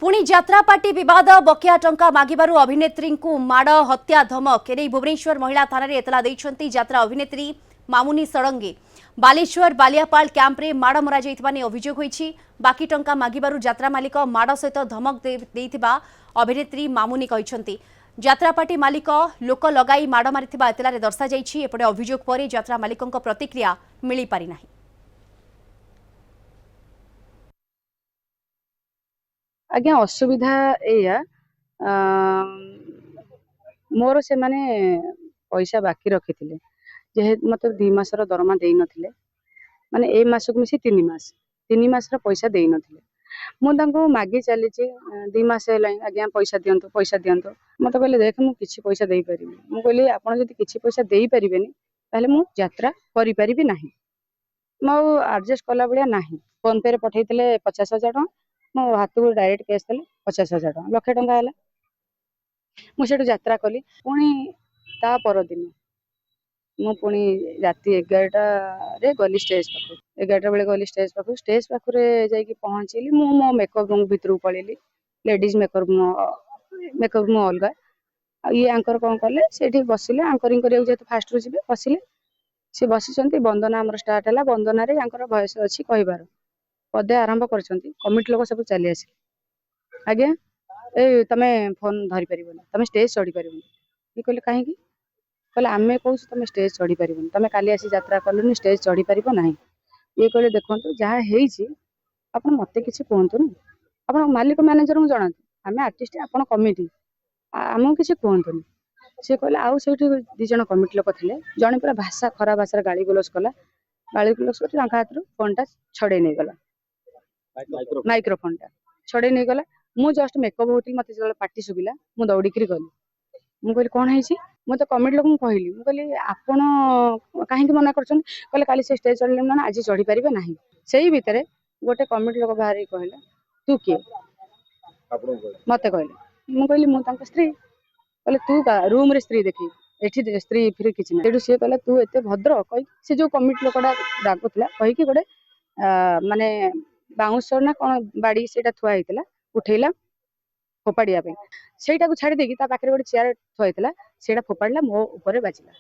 पुणी यात्रा पार्टी विवाद बकेया टंका मागिबारु अभिनेत्री को माड़ हत्या धमक एने भुवनेश्वर महिला थाना एतला देइछंती यात्रा अभिनेत्री मामुनी षडंगी। बालेश्वर बालियापाल कैंप्रे माड़ मरा जाइथिबानी अभियोग होईछि। बाकी टंका मागिबारु यात्रा मालिक माड़ सहित धमक देइथिबा अभिनेत्री मामुनी कहिछंती। यात्रा पार्टी मालिक लोक लगाई माड़ मारिथिबा एतलारे दर्शा जाइछि। एपटे अभियोग परे यात्रा मालिकଙ୍କ प्रतिक्रिया मिली पारि नाही। आज्ञा असुविधा एया मोर से माने पैसा बाकी रखी जे मतलब 2 मासर दरमा दे नथिले माने ए मास को मिसी 3 मास पैसा दे नथिले मु मागी चली 2 मास आज्ञा पैसा दियंतो मत कहले देख मु किछि पैसा दे परिबे मु कहले आपण जदि किछि पैसा दे परिबेनी ताले मु यात्रा करि परिबे नाही मु एडजस्ट कला बलिया नाही। फोन पे रे पठैतले 50,000 टका मो हाथ को डायरेक्ट कैश देले 50,000 टका लक्षे टका है मुझे यात्रा कली पुणी ता पर दिन मु पुणी राति 11टा रे गली स्टेज पाखु 11टा बेले गली स्टेज पाखु रे जाई पहुंचली मु मो मेकअप रूम भितर पळेली लेडीज मेकअप मु अलगा ये एंकर कौन कले सेठी बसिले एंकरिंग करिया जेत फास्ट रो जिबे बसिले से बसिचंती वंदना हमर स्टार्ट हला वंदना रे एंकर वॉइस अछि कहिबार पदे आरंभ करछंती कमिटी लोक सब चली आसिले आज्ञा ए तमे फोन धरि परिबो तमे स्टेज चढ़ी परिबो ये कहले काहे की कहले आमे कहू तमे स्टेज चढ़ी परिबो तमे काली आसी यात्रा करलुनी स्टेज चढ़ी परिबो नाही ये कहले देखंतु जहा हेइची आपण मते किछि कहंतुनी आपण मालिक मैनेजर को जणांतु आमे आर्टिस्ट आपण कमिटी आमो किछि कहंतुनी से कहले आउ सेठी 2 जण कमिटी लोक थिले जणे पूरा भाषा खराब भाषा गाली गलोस कला गाली गलोस करती तांका हाथरू फोन टा छडे नै गला माइक्रोफोन टा छडे नै गला मु जस्ट मेकअप होती मते जले पार्टी सुबिला मु दौड़ी करी गली मु कहली कोन हेछि मु तो कमेंट लोक कहली मु कहली आपण काहे की मना करछन कहले काली से स्टेज चढ़ले ना आज चढ़ी परिबे नाही सेही भितरे गोटे कमेंट लोक बाहरी कहला तू के आपण मते कहले मु कहली मु तांका स्त्री कहले तू का रूम रे स्त्री देखी एठी स्त्री फिर किछ ना एडु से कहला तू एते भद्र कहि से जो कमेंट लोकडा डाकुतला कहि की गोटे माने बाउंसर ना कोन बाड़ी सेटा थुआ हेतला उठेला फोपाड़िया पे सेटा को छाड़ी देकी ता पाखरे गोटे चेयर थुआ हेतला सेटा फोपाड़ला मो ऊपर बाजिला।